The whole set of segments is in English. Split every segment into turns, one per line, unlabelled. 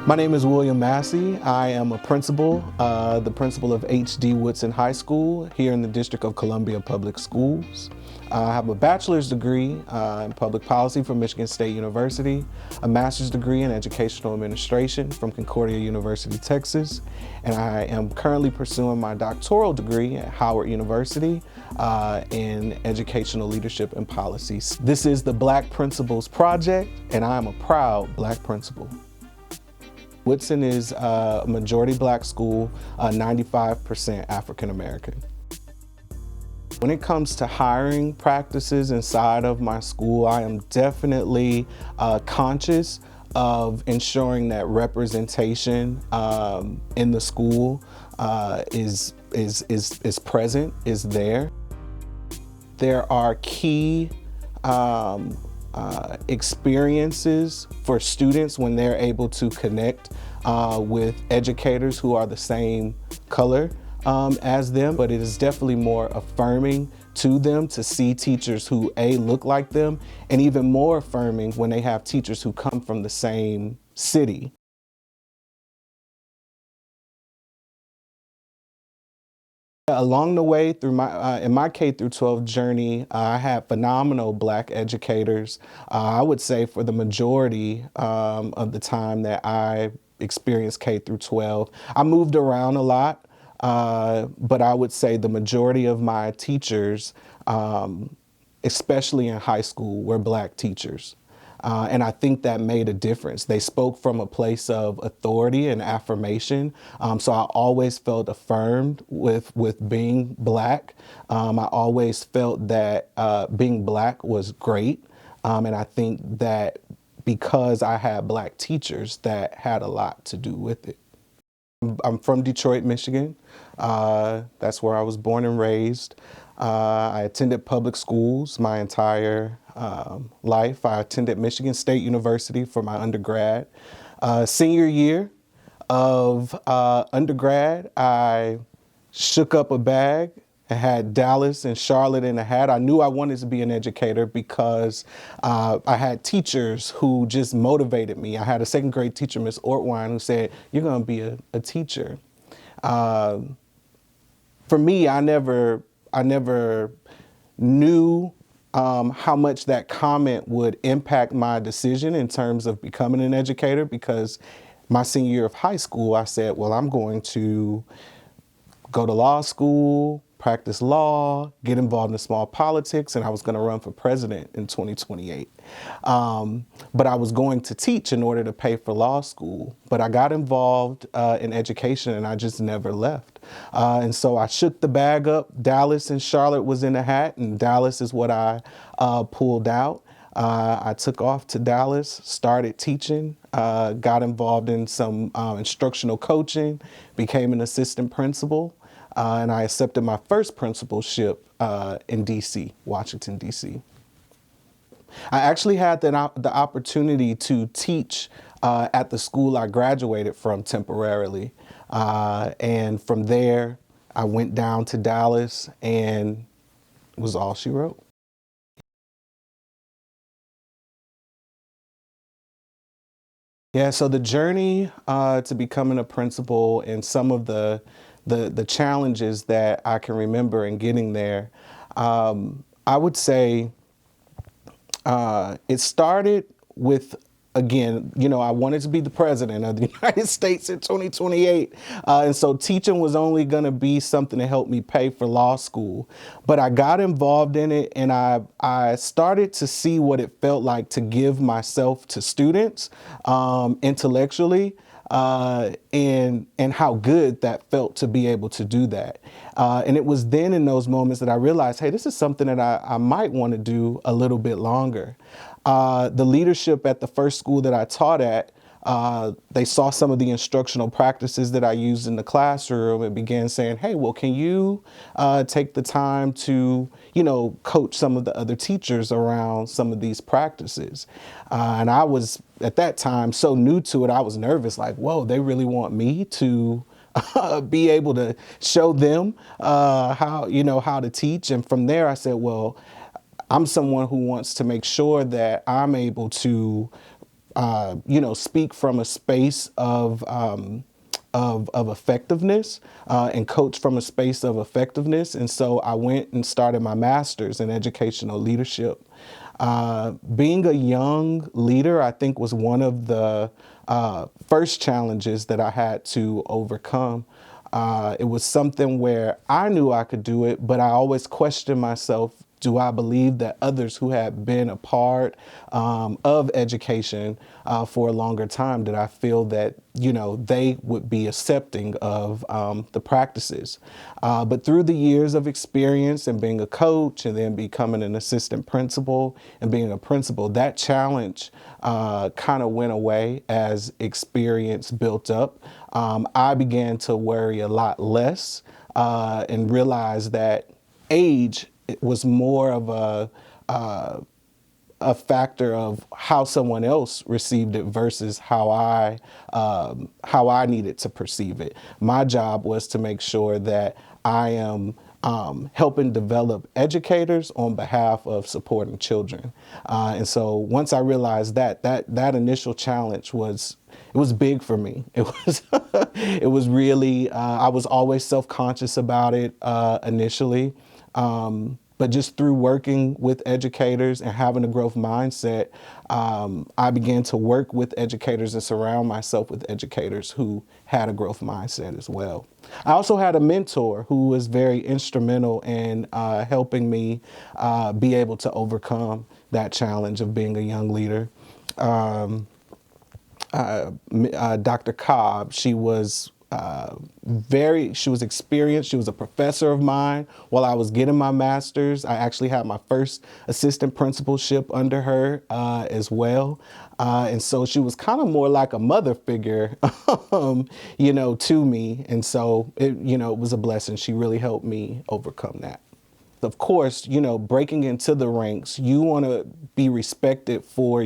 My name is William Massey. I am a principal, the principal of HD Woodson High School here in the District of Columbia Public Schools. I have a bachelor's degree in public policy from Michigan State University, a master's degree in educational administration from Concordia University, Texas, and I am currently pursuing my doctoral degree at Howard University in educational leadership and policies. This is the Black Principals Project, and I am a proud Black principal. Woodson is a majority Black school, 95% African American. When it comes to hiring practices inside of my school, I am definitely conscious of ensuring that representation in the school is present, is there. There are key experiences for students when they're able to connect with educators who are the same color as them, but it is definitely more affirming to them to see teachers who look like them, and even more affirming when they have teachers who come from the same city. Along the way through in my K through 12 journey, I had phenomenal Black educators. I would say for the majority of the time that I experienced K through 12. I moved around a lot, but I would say the majority of my teachers, especially in high school, were Black teachers. And I think that made a difference. They spoke from a place of authority and affirmation. So I always felt affirmed with being Black. I always felt that being Black was great. And I think that because I had Black teachers, that had a lot to do with it. I'm from Detroit, Michigan. That's where I was born and raised. I attended public schools my entire life. I attended Michigan State University for my undergrad. Senior year of undergrad, I shook up a bag. I had Dallas and Charlotte in a hat. I knew I wanted to be an educator because I had teachers who just motivated me. I had a second grade teacher, Miss Ortwine, who said, "You're going to be a teacher." For me, I never knew how much that comment would impact my decision in terms of becoming an educator, because my senior year of high school, I said, well, I'm going to go to law school, practice law, get involved in small politics, and I was going to run for president in 2028. But I was going to teach in order to pay for law school. But I got involved in education, and I just never left. And so I shook the bag up. Dallas and Charlotte was in a hat, and Dallas is what I pulled out. I took off to Dallas, started teaching, got involved in some instructional coaching, became an assistant principal. And I accepted my first principalship in DC, Washington, DC. I actually had the opportunity to teach at the school I graduated from temporarily. And from there, I went down to Dallas, and it was all she wrote. Yeah, so the journey to becoming a principal and some of the challenges that I can remember in getting there, I would say it started with, again, I wanted to be the president of the United States in 2028. And so teaching was only going to be something to help me pay for law school. But I got involved in it, and I started to see what it felt like to give myself to students intellectually. And how good that felt to be able to do that. And it was then in those moments that I realized, hey, this is something that I might want to do a little bit longer. The leadership at the first school that I taught at, they saw some of the instructional practices that I used in the classroom and began saying, hey, well, can you take the time to, coach some of the other teachers around some of these practices? And I was, at that time, so new to it, I was nervous, like, whoa, they really want me to be able to show them how to teach. And from there, I said, well, I'm someone who wants to make sure that I'm able to speak from a space of effectiveness and coach from a space of effectiveness. And so I went and started my master's in educational leadership. Being a young leader, I think, was one of the first challenges that I had to overcome. It was something where I knew I could do it, but I always questioned myself. Do I believe that others who had been a part of education for a longer time, did I feel that, they would be accepting of the practices? But through the years of experience and being a coach and then becoming an assistant principal and being a principal, that challenge kind of went away as experience built up. I began to worry a lot less and realize that age, it was more of a factor of how someone else received it versus how I needed to perceive it. My job was to make sure that I am helping develop educators on behalf of supporting children. And so once I realized that initial challenge was big for me. It was it was really I was always self-conscious about it initially. But just through working with educators and having a growth mindset, I began to work with educators and surround myself with educators who had a growth mindset as well. I also had a mentor who was very instrumental in helping me be able to overcome that challenge of being a young leader. Dr. Cobb, she was experienced. She was a professor of mine while I was getting my master's. I actually had my first assistant principalship under her as well. And so she was kind of more like a mother figure, to me. And so it was a blessing. She really helped me overcome that. Of course, breaking into the ranks, you want to be respected for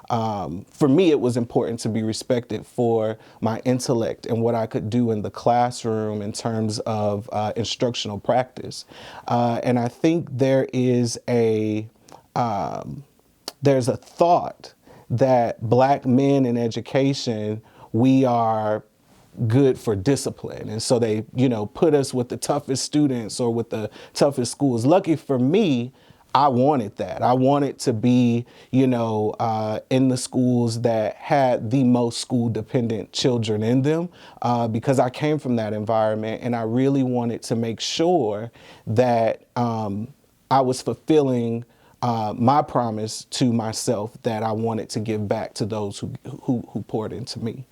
for me, it was important to be respected for my intellect and what I could do in the classroom in terms of instructional practice. And I think there's a thought that Black men in education, we are good for discipline. And so they, put us with the toughest students or with the toughest schools. Lucky for me, I wanted that. I wanted to be, in the schools that had the most school dependent children in them because I came from that environment and I really wanted to make sure that I was fulfilling my promise to myself that I wanted to give back to those who poured into me.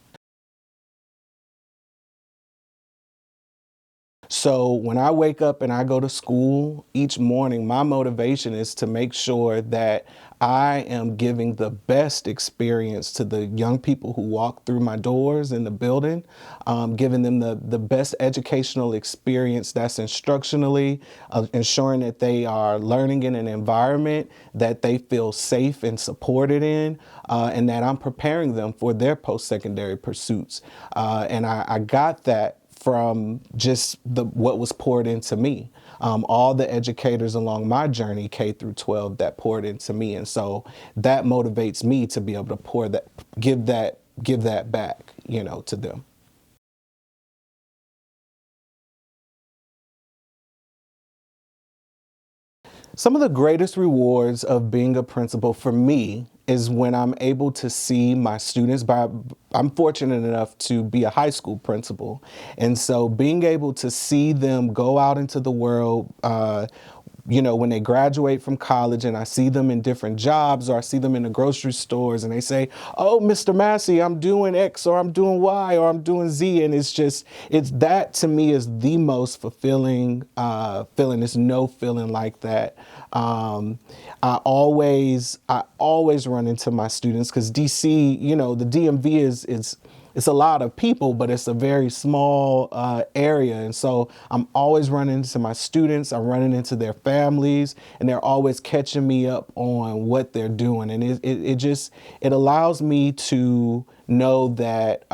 So when I wake up and I go to school each morning, my motivation is to make sure that I am giving the best experience to the young people who walk through my doors in the building, giving them the best educational experience that's instructionally, ensuring that they are learning in an environment that they feel safe and supported in, and that I'm preparing them for their post-secondary pursuits. And I got that from just what was poured into me. All the educators along my journey, K through 12, that poured into me. And so that motivates me to be able to give that back, to them. Some of the greatest rewards of being a principal for me is when I'm able to see my students. I'm fortunate enough to be a high school principal. And so being able to see them go out into the world, when they graduate from college and I see them in different jobs or I see them in the grocery stores and they say, oh, Mr. Massey, I'm doing X or I'm doing Y or I'm doing Z. And it's that to me is the most fulfilling feeling. There's no feeling like that. I always run into my students because DC, the DMV it's a lot of people, but it's a very small area. And so I'm always running into my students. I'm running into their families, and they're always catching me up on what they're doing. And it allows me to know that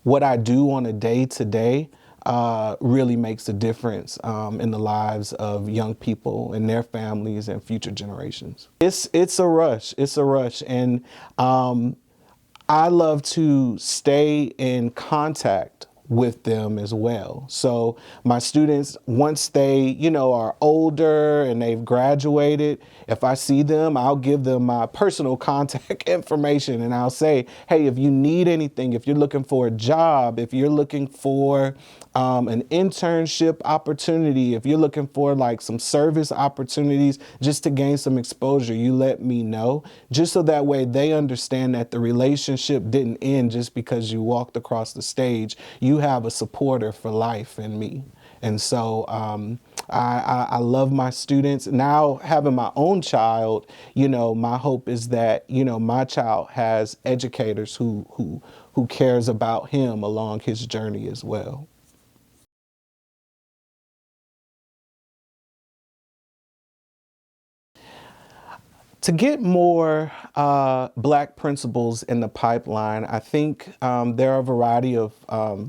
what I do on a day to day really makes a difference in the lives of young people and their families and future generations. It's a rush. It's a rush. And I love to stay in contact with them as well. So my students, once they, are older and they've graduated, if I see them, I'll give them my personal contact information and I'll say, hey, if you need anything, if you're looking for a job, if you're looking for an internship opportunity, if you're looking for like some service opportunities just to gain some exposure, you let me know, just so that way they understand that the relationship didn't end just because you walked across the stage. You have a supporter for life in me. And so I love my students. Now having my own child, my hope is that, my child has educators who cares about him along his journey as well. To get more Black principals in the pipeline, I think there are a variety of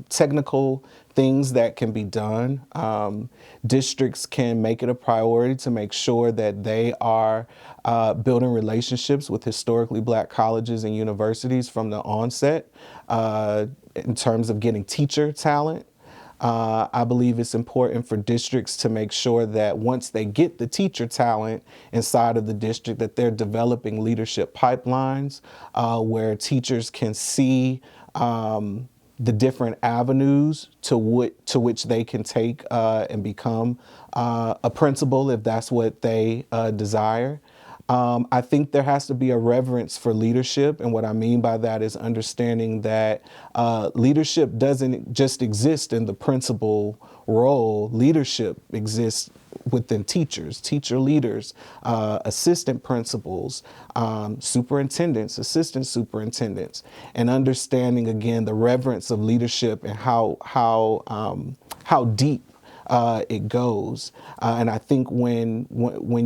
technical things that can be done. Districts can make it a priority to make sure that they are building relationships with historically Black colleges and universities from the onset in terms of getting teacher talent. I believe it's important for districts to make sure that once they get the teacher talent inside of the district, that they're developing leadership pipelines where teachers can see the different avenues to which they can take and become a principal if that's what they desire. I think there has to be a reverence for leadership. And what I mean by that is understanding that leadership doesn't just exist in the principal role. Leadership exists within teachers, teacher leaders, assistant principals, superintendents, assistant superintendents, and understanding again the reverence of leadership and how deep it goes. And I think when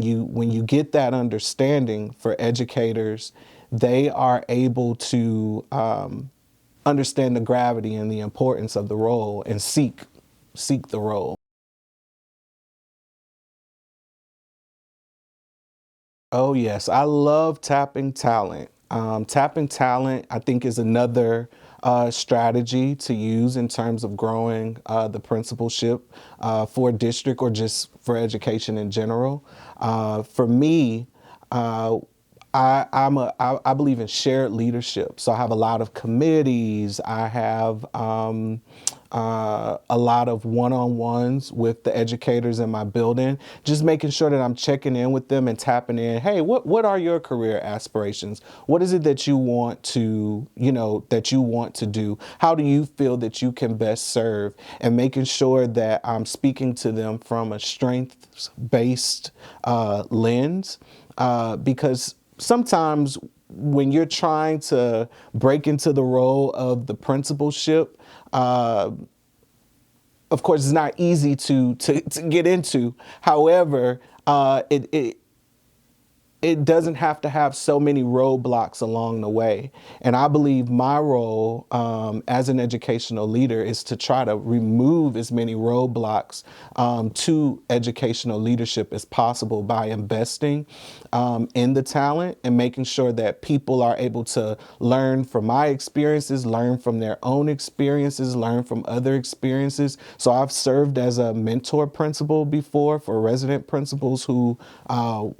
you get that understanding for educators, they are able to understand the gravity and the importance of the role and seek the role. Oh, yes. I love tapping talent. Tapping talent, I think, is another strategy to use in terms of growing the principalship for a district or just for education in general. For me, I believe in shared leadership. So I have a lot of committees. I have a lot of one-on-ones with the educators in my building, just making sure that I'm checking in with them and tapping in. Hey, what are your career aspirations? What is it that you want to, do? How do you feel that you can best serve? And making sure that I'm speaking to them from a strengths-based lens, because sometimes when you're trying to break into the role of the principalship, of course, it's not easy to get into. However, it doesn't have to have so many roadblocks along the way. And I believe my role as an educational leader is to try to remove as many roadblocks to educational leadership as possible by investing in the talent and making sure that people are able to learn from my experiences, learn from their own experiences, learn from other experiences. So I've served as a mentor principal before for resident principals who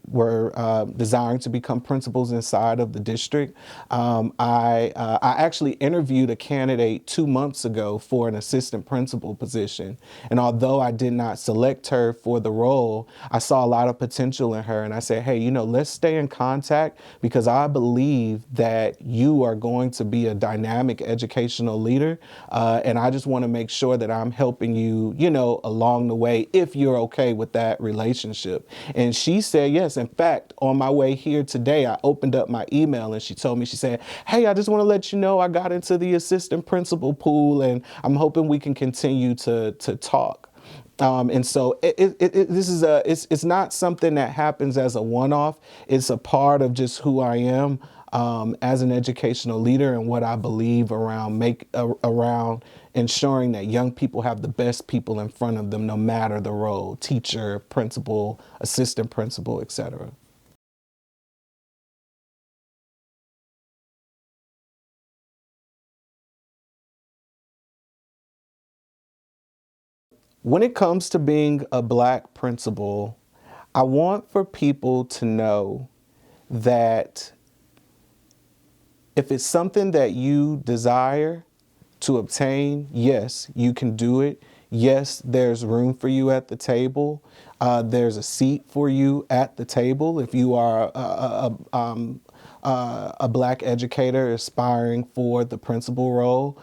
were desiring to become principals inside of the district. I actually interviewed a candidate 2 months ago for an assistant principal position. And although I did not select her for the role, I saw a lot of potential in her. And I said, hey, let's stay in contact because I believe that you are going to be a dynamic educational leader. And I just want to make sure that I'm helping you, along the way, if you're okay with that relationship. And she said, yes. In fact, on my way here today, I opened up my email and she told me, she said, hey, I just want to let you know I got into the assistant principal pool and I'm hoping we can continue to talk. And so this is it's not something that happens as a one-off. It's a part of just who I am as an educational leader and what I believe around ensuring that young people have the best people in front of them, no matter the role, teacher, principal, assistant principal, etc. When it comes to being a Black principal, I want for people to know that if it's something that you desire to obtain, yes, you can do it. Yes, there's room for you at the table. There's a seat for you at the table if you are a Black educator aspiring for the principal role.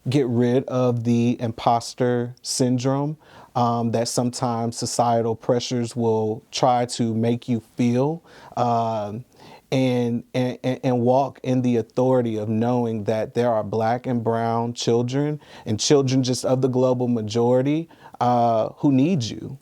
Get rid of the imposter syndrome that sometimes societal pressures will try to make you feel. And walk in the authority of knowing that there are Black and brown children and children just of the global majority who need you.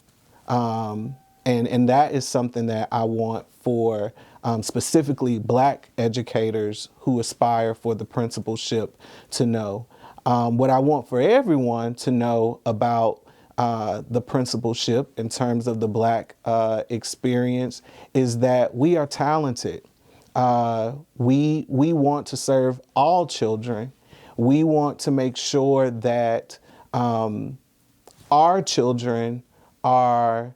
And that is something that I want for specifically Black educators who aspire for the principalship to know. What I want for everyone to know about the principalship in terms of the Black experience is that we are talented. We want to serve all children. We want to make sure that our children are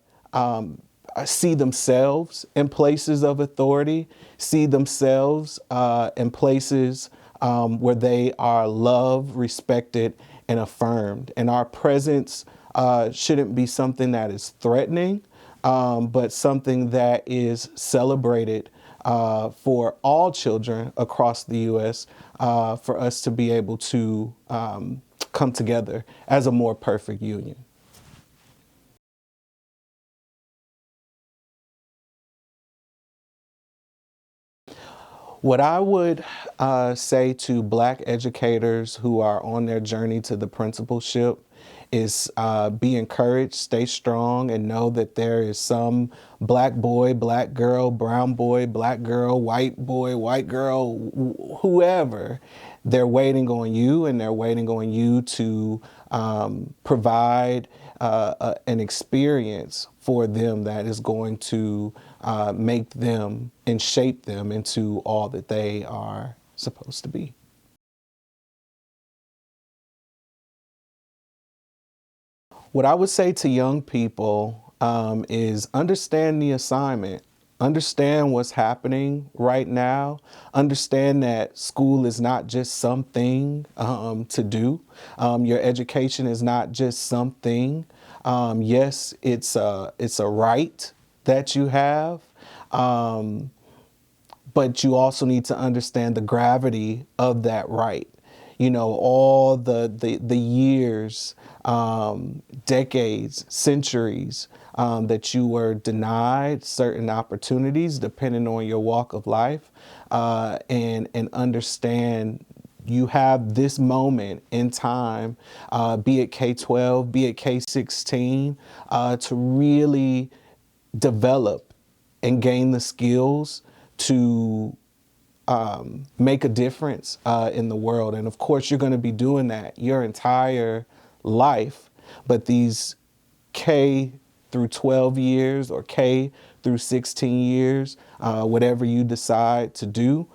see themselves in places of authority, see themselves in places where they are loved, respected, and affirmed. And our presence shouldn't be something that is threatening, but something that is celebrated for all children across the U.S. For us to be able to come together as a more perfect union. What I would say to Black educators who are on their journey to the principalship is be encouraged, stay strong, and know that there is some Black boy, Black girl, brown boy, Black girl, white girl, whoever. They're waiting on you, and they're waiting on you to provide an experience for them that is going to make them and shape them into all that they are supposed to be. What I would say to young people is understand the assignment. Understand what's happening right now. Understand that school is not just something to do. Your education is not just something. Yes, it's a right that you have. But you also need to understand the gravity of that right. You know, all the years, decades, centuries that you were denied certain opportunities depending on your walk of life, and understand you have this moment in time, be it K-12, be it K-16, to really develop and gain the skills to make a difference in the world. And of course, you're going to be doing that your entire life. But these K through 12 years or K through 16 years, whatever you decide to do,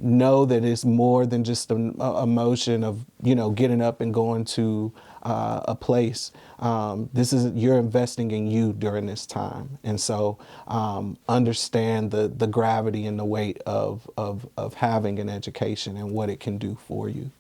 know that it's more than just a motion of, you know, getting up and going to a place. You're investing in you during this time. And so understand the gravity and the weight of having an education and what it can do for you.